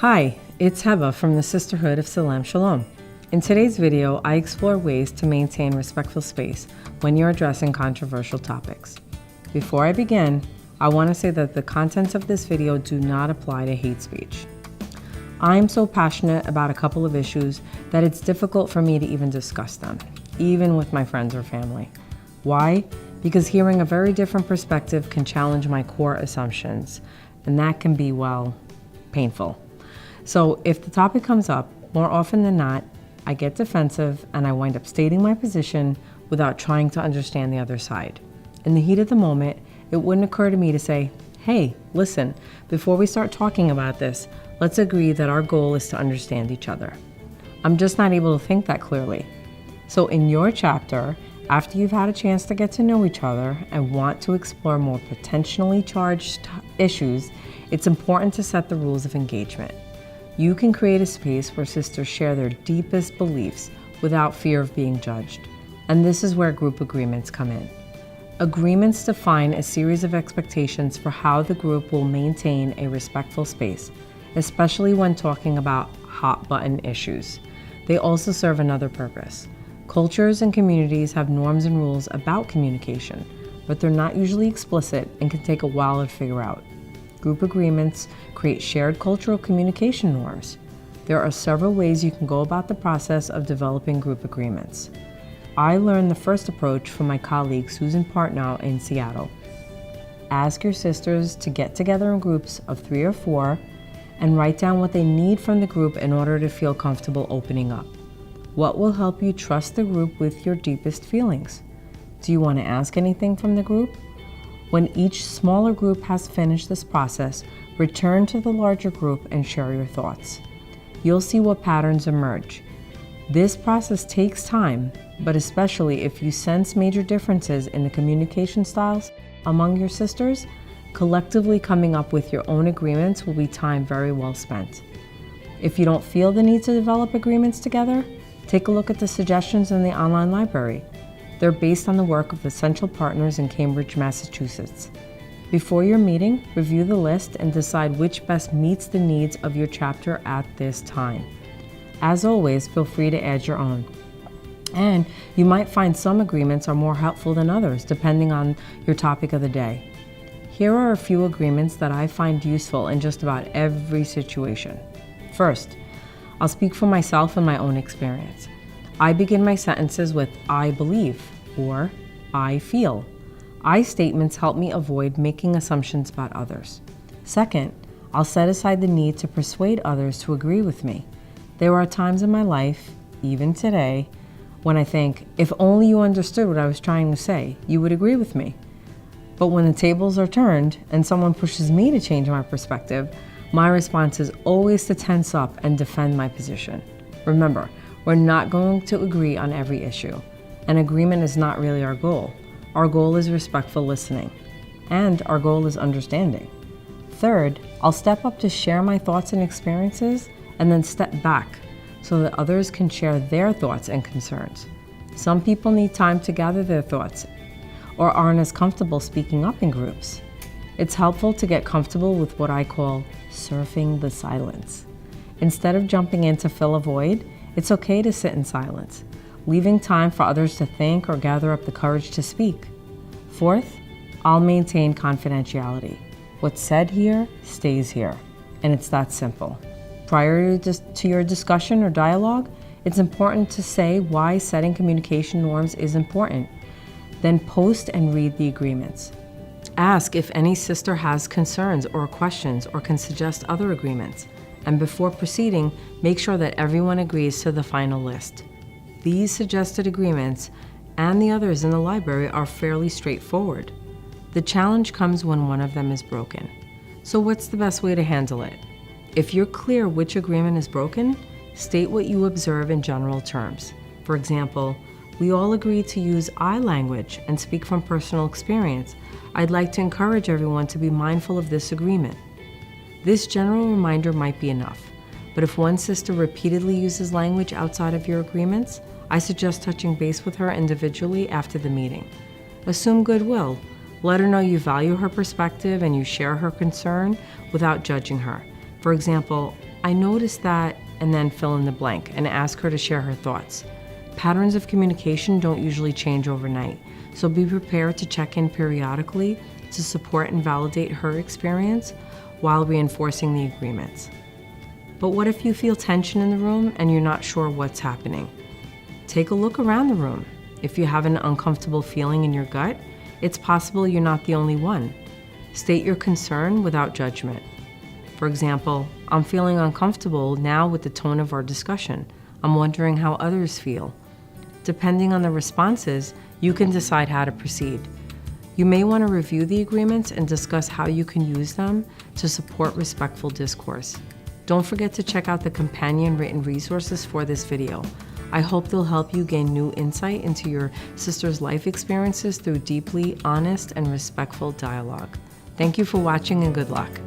Hi, it's Heba from the Sisterhood of Salaam Shalom. In today's video, I explore ways to maintain respectful space when you're addressing controversial topics. Before I begin, I want to say that the contents of this video do not apply to hate speech. I'm so passionate about a couple of issues that it's difficult for me to even discuss them, even with my friends or family. Why? Because hearing a very different perspective can challenge my core assumptions, and that can be, well, painful. So if the topic comes up, more often than not, I get defensive and I wind up stating my position without trying to understand the other side. In the heat of the moment, it wouldn't occur to me to say, hey, listen, before we start talking about this, let's agree that our goal is to understand each other. I'm just not able to think that clearly. So in your chapter, after you've had a chance to get to know each other and want to explore more potentially charged issues, it's important to set the rules of engagement. You can create a space where sisters share their deepest beliefs without fear of being judged. And this is where group agreements come in. Agreements define a series of expectations for how the group will maintain a respectful space, especially when talking about hot-button issues. They also serve another purpose. Cultures and communities have norms and rules about communication, but they're not usually explicit and can take a while to figure out. Group agreements create shared cultural communication norms. There are several ways you can go about the process of developing group agreements. I learned the first approach from my colleague Susan Partnow in Seattle. Ask your sisters to get together in groups of 3 or 4 and write down what they need from the group in order to feel comfortable opening up. What will help you trust the group with your deepest feelings? Do you want to ask anything from the group? When each smaller group has finished this process, return to the larger group and share your thoughts. You'll see what patterns emerge. This process takes time, but especially if you sense major differences in the communication styles among your sisters, collectively coming up with your own agreements will be time very well spent. If you don't feel the need to develop agreements together, take a look at the suggestions in the online library. They're based on the work of the Central Partners in Cambridge, Massachusetts. Before your meeting, review the list and decide which best meets the needs of your chapter at this time. As always, feel free to add your own. And you might find some agreements are more helpful than others, depending on your topic of the day. Here are a few agreements that I find useful in just about every situation. First, I'll speak for myself and my own experience. I begin my sentences with I believe or I feel. I statements help me avoid making assumptions about others. Second, I'll set aside the need to persuade others to agree with me. There are times in my life, even today, when I think, if only you understood what I was trying to say, you would agree with me. But when the tables are turned and someone pushes me to change my perspective, my response is always to tense up and defend my position. Remember, we're not going to agree on every issue. An agreement is not really our goal. Our goal is respectful listening. And our goal is understanding. Third, I'll step up to share my thoughts and experiences and then step back so that others can share their thoughts and concerns. Some people need time to gather their thoughts or aren't as comfortable speaking up in groups. It's helpful to get comfortable with what I call surfing the silence. Instead of jumping in to fill a void, it's okay to sit in silence, leaving time for others to think or gather up the courage to speak. Fourth, I'll maintain confidentiality. What's said here stays here, and it's that simple. Prior to your discussion or dialogue, it's important to say why setting communication norms is important. Then post and read the agreements. Ask if any sister has concerns or questions or can suggest other agreements. And before proceeding, make sure that everyone agrees to the final list. These suggested agreements and the others in the library are fairly straightforward. The challenge comes when one of them is broken. So what's the best way to handle it? If you're clear which agreement is broken, state what you observe in general terms. For example, we all agreed to use I language and speak from personal experience. I'd like to encourage everyone to be mindful of this agreement. This general reminder might be enough, but if one sister repeatedly uses language outside of your agreements, I suggest touching base with her individually after the meeting. Assume goodwill. Let her know you value her perspective and you share her concern without judging her. For example, I noticed that, and then fill in the blank and ask her to share her thoughts. Patterns of communication don't usually change overnight, so be prepared to check in periodically to support and validate her experience while reinforcing the agreements. But what if you feel tension in the room and you're not sure what's happening? Take a look around the room. If you have an uncomfortable feeling in your gut, it's possible you're not the only one. State your concern without judgment. For example, I'm feeling uncomfortable now with the tone of our discussion. I'm wondering how others feel. Depending on the responses, you can decide how to proceed. You may want to review the agreements and discuss how you can use them to support respectful discourse. Don't forget to check out the companion written resources for this video. I hope they'll help you gain new insight into your sister's life experiences through deeply honest and respectful dialogue. Thank you for watching and good luck.